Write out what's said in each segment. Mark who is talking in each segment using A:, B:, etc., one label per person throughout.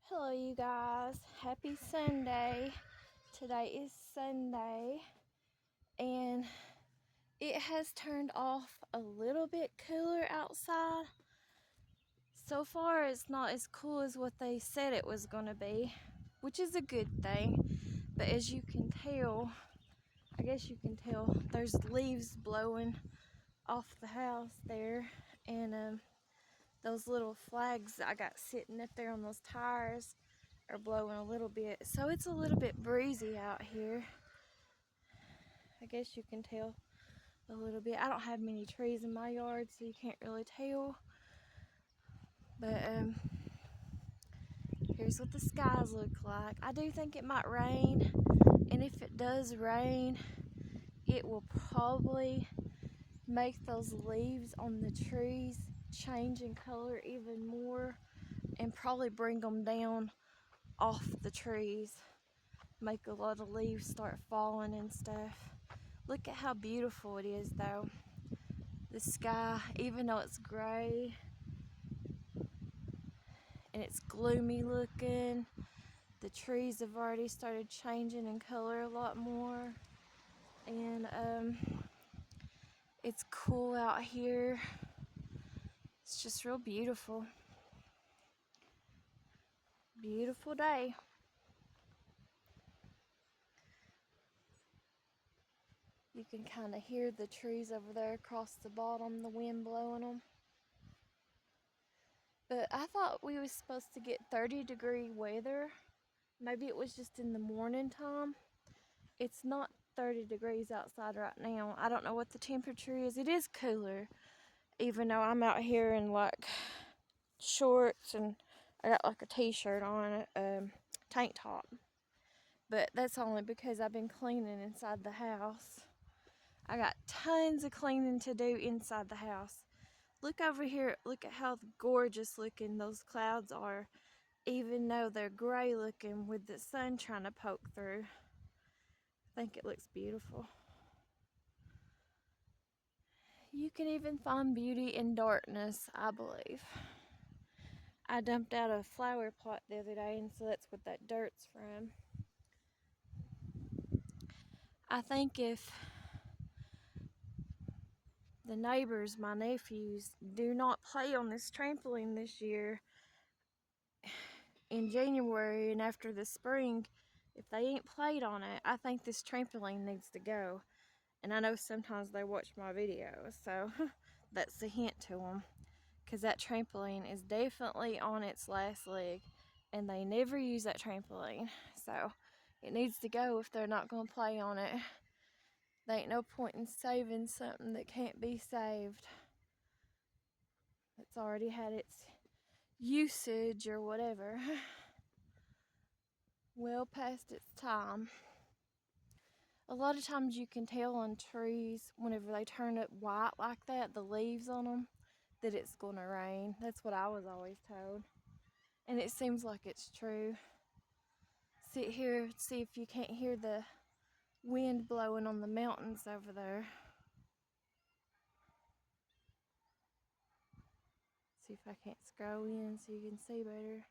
A: Hello you guys, happy Sunday. Today is Sunday and it has turned off a little bit cooler outside. So far it's not as cool as what they said it was going to be, which is a good thing. But as you can tell, I guess you can tell, there's leaves blowing off the house there, and those little flags that I got sitting up there on those tires are blowing a little bit, so it's a little bit breezy out here. I guess you can tell a little bit. I don't have many trees in my yard, so you can't really tell. But here's what the skies look like. I do think it might rain, and if it does rain, it will probably make those leaves on the trees change in color even more and probably bring them down off the trees. Make a lot of leaves start falling and stuff. Look at how beautiful it is though. The sky, even though it's gray and it's gloomy looking, the trees have already started changing in color a lot more. And it's cool out here. It's just real beautiful. Beautiful day. You can kind of hear the trees over there across the bottom, the wind blowing them. But I thought we was supposed to get 30-degree weather. Maybe it was just in the morning time. It's not 30 degrees outside right now. I don't know what the temperature is. It is cooler, even though I'm out here in like shorts and I got like a t-shirt on, tank top. But that's only because I've been cleaning inside the house. I got tons of cleaning to do inside the house. Look over here. Look at how gorgeous looking those clouds are, even though they're gray looking with the sun trying to poke through. I think it looks beautiful. You can even find beauty in darkness, I believe. I dumped out a flower pot the other day, and so that's what that dirt's from. I think if the neighbors, my nephews, do not play on this trampoline this year in January and after the spring, if they ain't played on it, I think this trampoline needs to go. And I know sometimes they watch my videos, so that's a hint to them. Because that trampoline is definitely on its last leg, and they never use that trampoline. So it needs to go if they're not going to play on it. There ain't no point in saving something that can't be saved. It's already had its usage or whatever. Well past its time. A lot of times you can tell on trees whenever they turn up white like that, the leaves on them, that it's going to rain. That's what I was always told. And it seems like it's true. Sit here, see if you can't hear the wind blowing on the mountains over there. See if I can't scroll in so you can see better.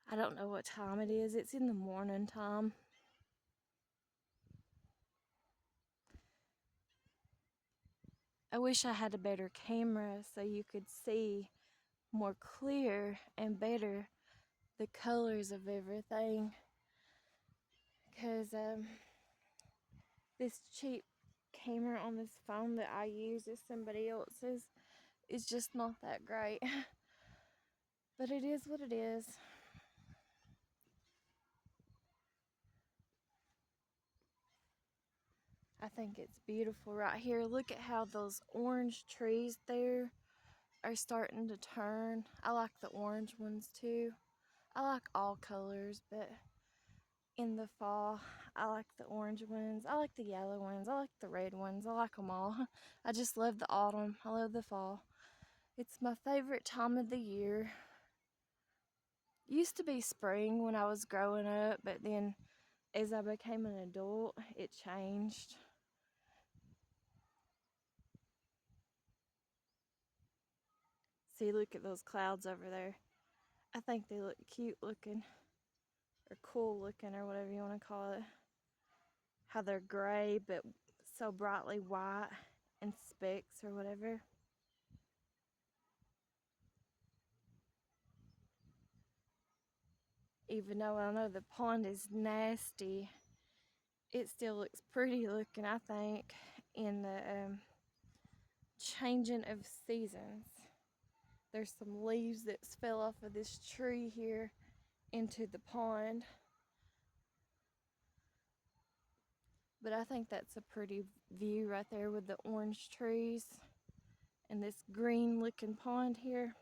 A: I don't know what time it is. It's in the morning time. I wish I had a better camera so you could see more clear and better the colors of everything. Because this cheap camera on this phone that I use is somebody else's. It's just not that great. But it is what it is. I think it's beautiful right here. Look at how those orange trees there are starting to turn. I like the orange ones too. I like all colors, but in the fall, I like the orange ones. I like the yellow ones. I like the red ones. I like them all. I just love the autumn. I love the fall. It's my favorite time of the year. Used to be spring when I was growing up, but then as I became an adult, it changed. See, look at those clouds over there. I think they look cute looking, or cool looking, or whatever you want to call it. How they're gray, but so brightly white and specks or whatever. Even though I know the pond is nasty, it still looks pretty looking, I think, in the changing of seasons. There's some leaves that fell off of this tree here into the pond. But I think that's a pretty view right there with the orange trees and this green looking pond here.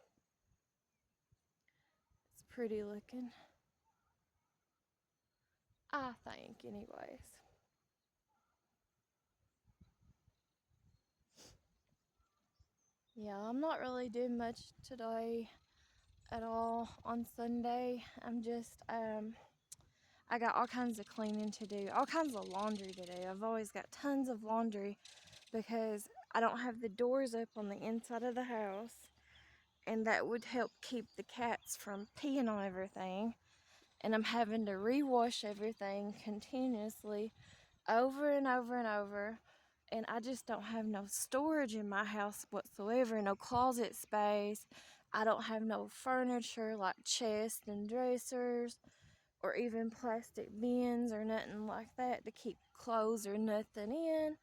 A: It's pretty looking, I think, anyways. Yeah, I'm not really doing much today at all on Sunday. I got all kinds of cleaning to do, all kinds of laundry to do. I've always got tons of laundry because I don't have the doors up on the inside of the house, and that would help keep the cats from peeing on everything. And I'm having to rewash everything continuously over and over and over. And I just don't have no storage in my house whatsoever, no closet space. I don't have no furniture like chests and dressers or even plastic bins or nothing like that to keep clothes or nothing in,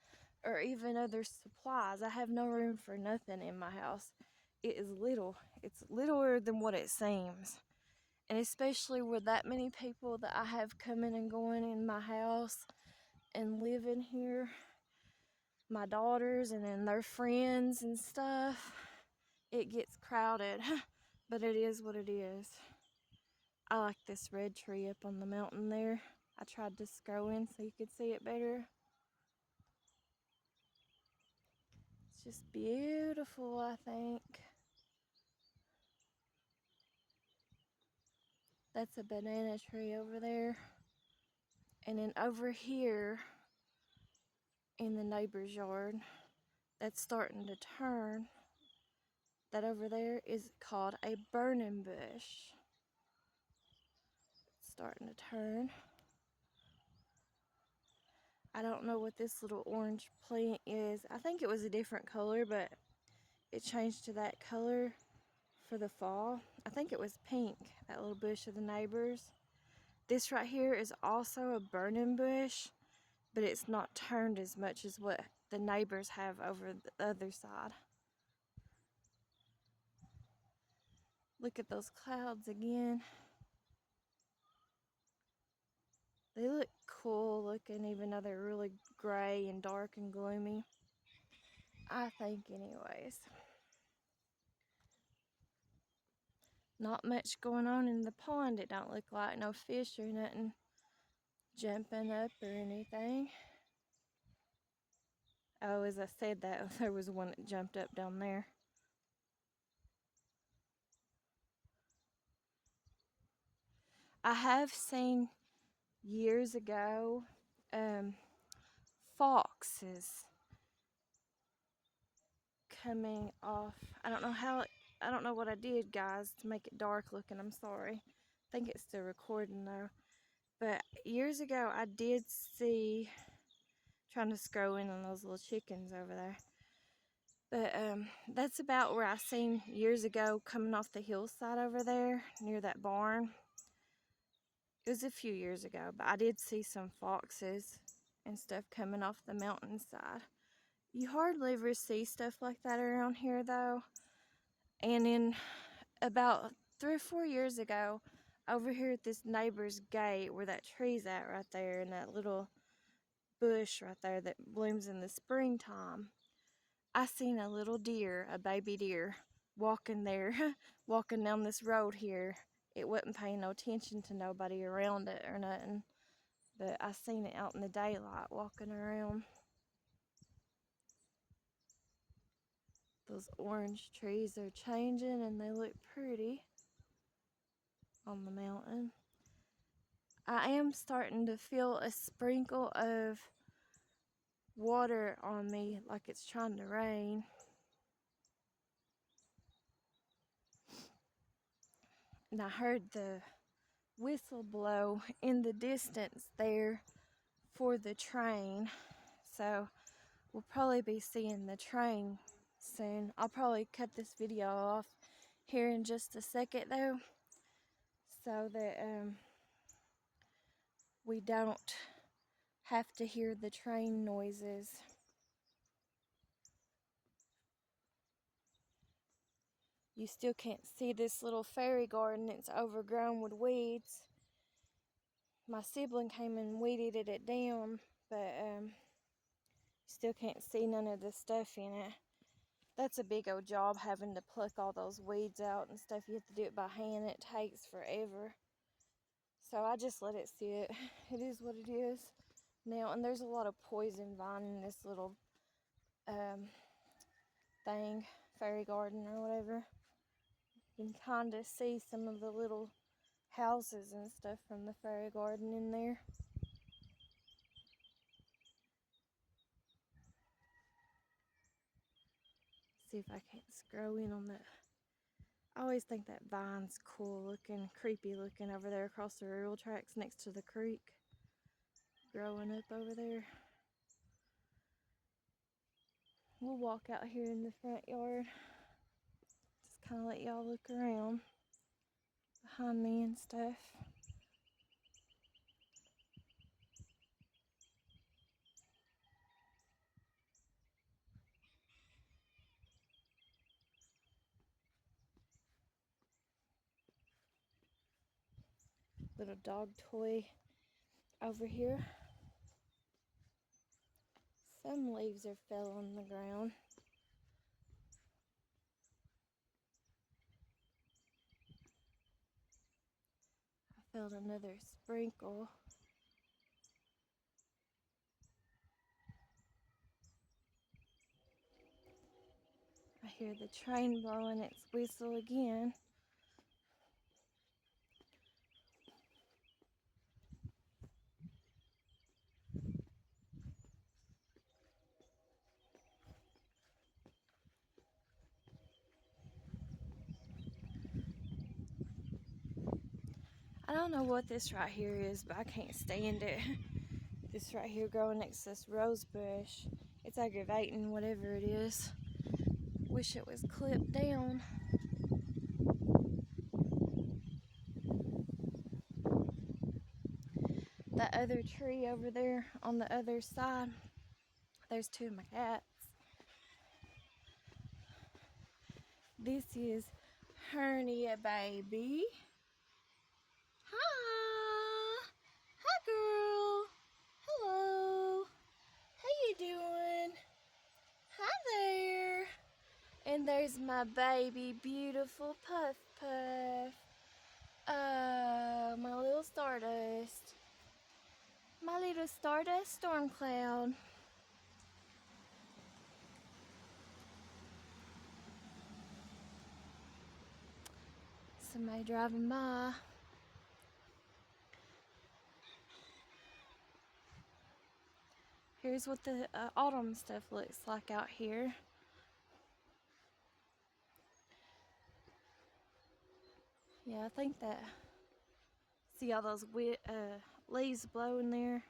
A: or even other supplies. I have no room for nothing in my house. It is little. It's littler than what it seems. And especially with that many people that I have coming and going in my house and living here, my daughters and then their friends and stuff, it gets crowded. But it is what it is. I like this red tree up on the mountain there. I tried to scroll in so you could see it better. It's just beautiful, I think. That's a banana tree over there. And then over here in the neighbor's yard, that's starting to turn. That over there is called a burning bush. It's starting to turn. I don't know what this little orange plant is. I think it was a different color, but it changed to that color for the fall. I think it was pink, that little bush of the neighbors. This right here is also a burning bush, but it's not turned as much as what the neighbors have over the other side. Look at those clouds again. They look cool looking, even though they're really gray and dark and gloomy. I think anyways. Not much going on in the pond. It don't look like no fish or nothing jumping up or anything. Oh, as I said that, there was one that jumped up down there. I have seen years ago foxes coming off. I don't know what I did, guys, to make it dark looking. I'm sorry. I think it's still recording though. But years ago, I did see, trying to scroll in on those little chickens over there. But that's about where I seen years ago coming off the hillside over there near that barn. It was a few years ago, but I did see some foxes and stuff coming off the mountainside. You hardly ever see stuff like that around here though. And in about 3 or 4 years ago, over here at this neighbor's gate where that tree's at right there, and that little bush right there that blooms in the springtime, I seen a little deer, a baby deer, walking there, walking down this road here. It wasn't paying no attention to nobody around it or nothing, but I seen it out in the daylight walking around. Those orange trees are changing and they look pretty on the mountain. I am starting to feel a sprinkle of water on me like it's trying to rain. and I heard the whistle blow in the distance there for the train. So we'll probably be seeing the train soon. I'll probably cut this video off here in just a second though, so that we don't have to hear the train noises. You still can't see this little fairy garden. It's overgrown with weeds. My sibling came and weeded it down, but still can't see none of the stuff in it. That's a big old job, having to pluck all those weeds out and stuff. You have to do it by hand. It takes forever. So I just let it sit. It is what it is now. And there's a lot of poison vine in this little thing, fairy garden or whatever. You can kind of see some of the little houses and stuff from the fairy garden in there. See if I can't scroll in on that. I always think that vine's cool looking, creepy looking over there across the railroad tracks next to the creek. Growing up over there. We'll walk out here in the front yard. Just kind of let y'all look around behind me and stuff. Little dog toy over here. Some leaves are fell on the ground. I felt another sprinkle. I hear the train blowing its whistle again. I don't know what this right here is, but I can't stand it. This right here growing next to this rose bush. It's aggravating, whatever it is. Wish it was clipped down. That other tree over there on the other side, there's two of my cats. This is Hernia baby. Hi. Hi girl. Hello. How you doing? Hi there. And there's my baby, beautiful Puff Puff. Oh, my little Stardust. My little Stardust storm cloud. Somebody driving by. Here's what the autumn stuff looks like out here. Yeah, I think that, see all those leaves blowing there?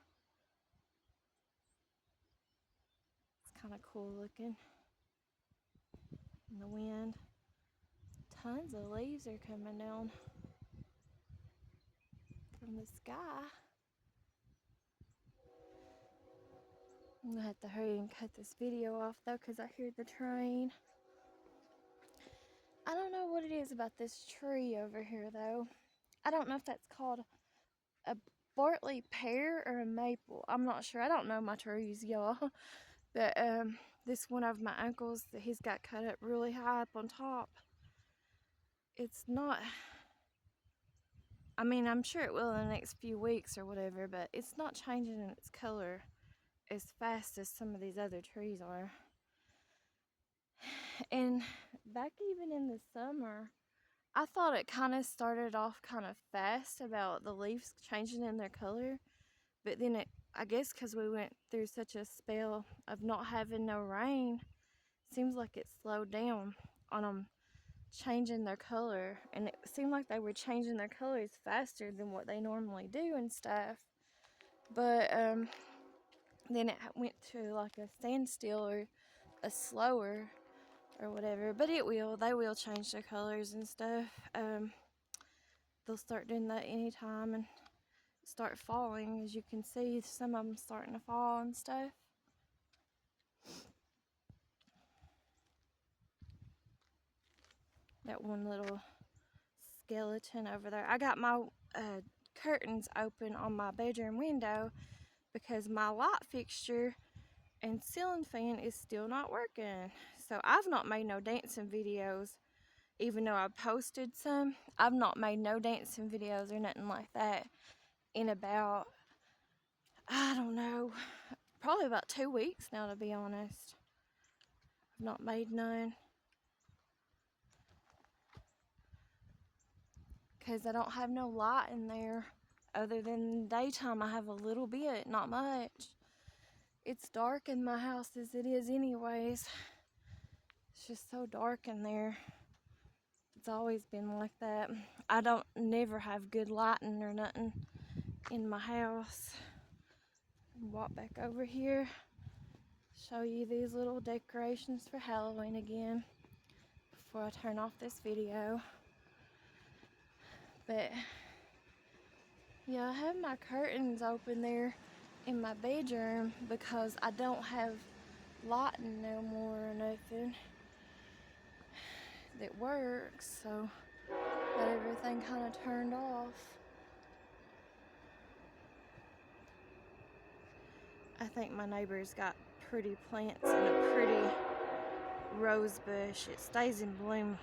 A: It's kind of cool looking in the wind. Tons of leaves are coming down from the sky. I'm gonna have to hurry and cut this video off though, because I hear the train. I don't know what it is about this tree over here though. I don't know if that's called a Bartley pear or a maple. I'm not sure. I don't know my trees, y'all. But this one of my uncle's, he's got cut up really high up on top. It's not, I mean, I'm sure it will in the next few weeks or whatever, but it's not changing in its color as fast as some of these other trees are. And back even in the summer, I thought it kind of started off kind of fast about the leaves changing in their color, but then it, I guess because we went through such a spell of not having no rain, seems like it slowed down on them changing their color, and it seemed like they were changing their colors faster than what they normally do and stuff. But then it went to like a standstill or a slower or whatever. But they will change their colors and stuff. They'll start doing that anytime and start falling. As you can see, some of them starting to fall and stuff. That one little skeleton over there. I got my curtains open on my bedroom window because my light fixture and ceiling fan is still not working. So I've not made no dancing videos, even though I posted some. I've not made no dancing videos or nothing like that in about, I don't know, probably about 2 weeks now, to be honest. I've not made none because I don't have no light in there. Other than daytime, I have a little bit, not much. It's dark in my house as it is anyways. It's just so dark in there. It's always been like that. I don't never have good lighting or nothing in my house. Walk back over here. Show you these little decorations for Halloween again before I turn off this video. But yeah, I have my curtains open there in my bedroom because I don't have lighting no more or nothing that works, so got everything kind of turned off. I think my neighbor's got pretty plants and a pretty rose bush. It stays in bloom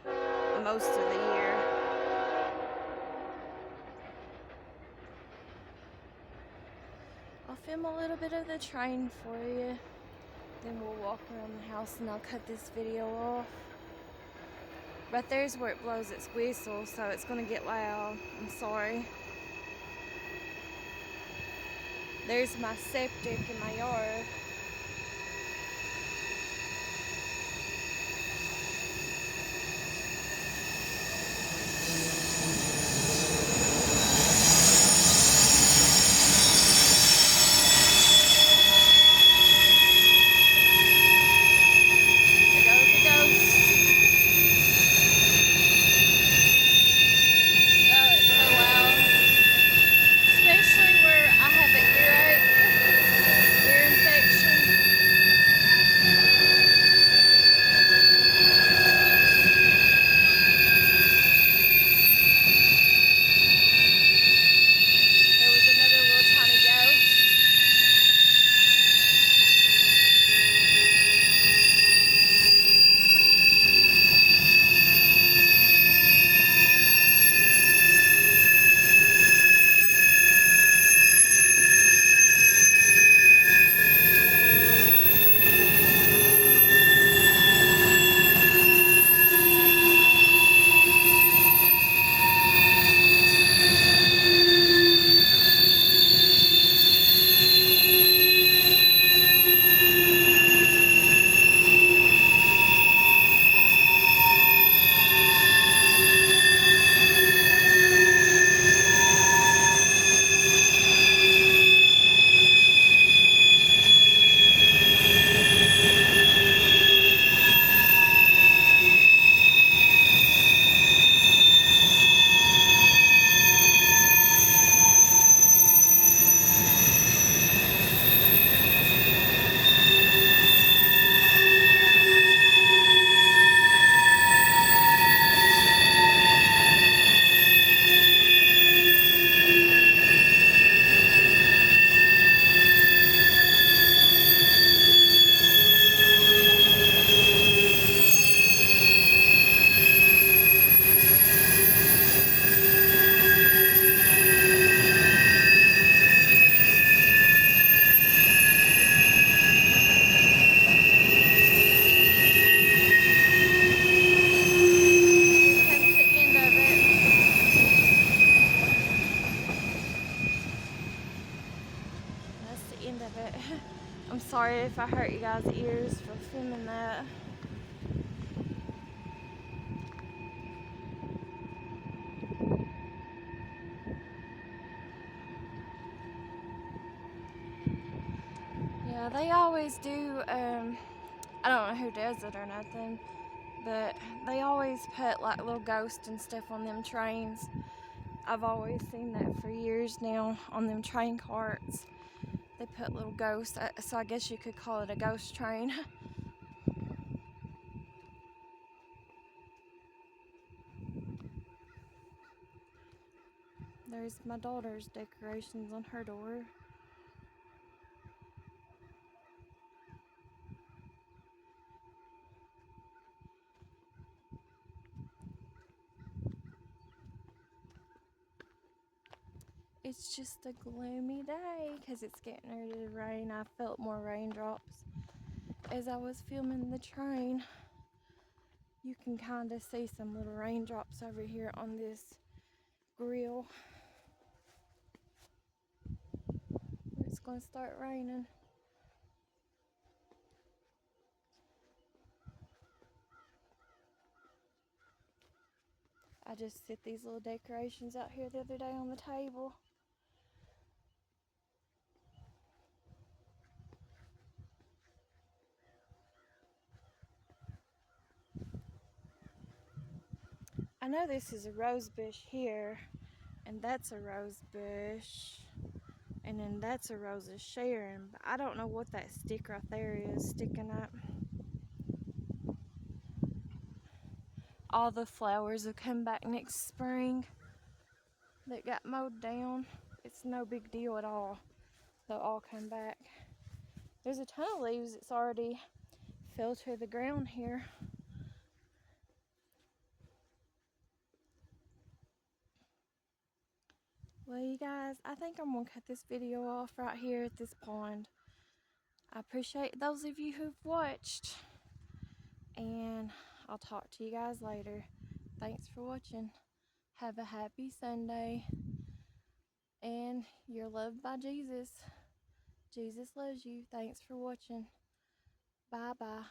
A: most of the year. I'll film a little bit of the train for you, then we'll walk around the house and I'll cut this video off. Right there's where it blows its whistle, so it's gonna get loud. I'm sorry. There's my septic in my yard. I'm sorry if I hurt you guys' ears for filming that. Yeah, they always do. I don't know who does it or nothing, but they always put like little ghosts and stuff on them trains. I've always seen that for years now on them train carts. They put little ghosts, so I guess you could call it a ghost train. There's my daughter's decorations on her door. It's just a gloomy day because it's getting ready to rain. I felt more raindrops as I was filming the train. You can kind of see some little raindrops over here on this grill. It's going to start raining. I just set these little decorations out here the other day on the table. I know this is a rose bush here, and that's a rose bush, and then that's a rose of Sharon, but I don't know what that stick right there is sticking up. All the flowers will come back next spring that got mowed down. It's no big deal at all. They'll all come back. There's a ton of leaves that's already fell to the ground here. Well, you guys, I think I'm gonna cut this video off right here at this pond. I appreciate those of you who've watched, and I'll talk to you guys later. Thanks for watching. Have a happy Sunday, and you're loved by Jesus. Jesus loves you. Thanks for watching. Bye bye.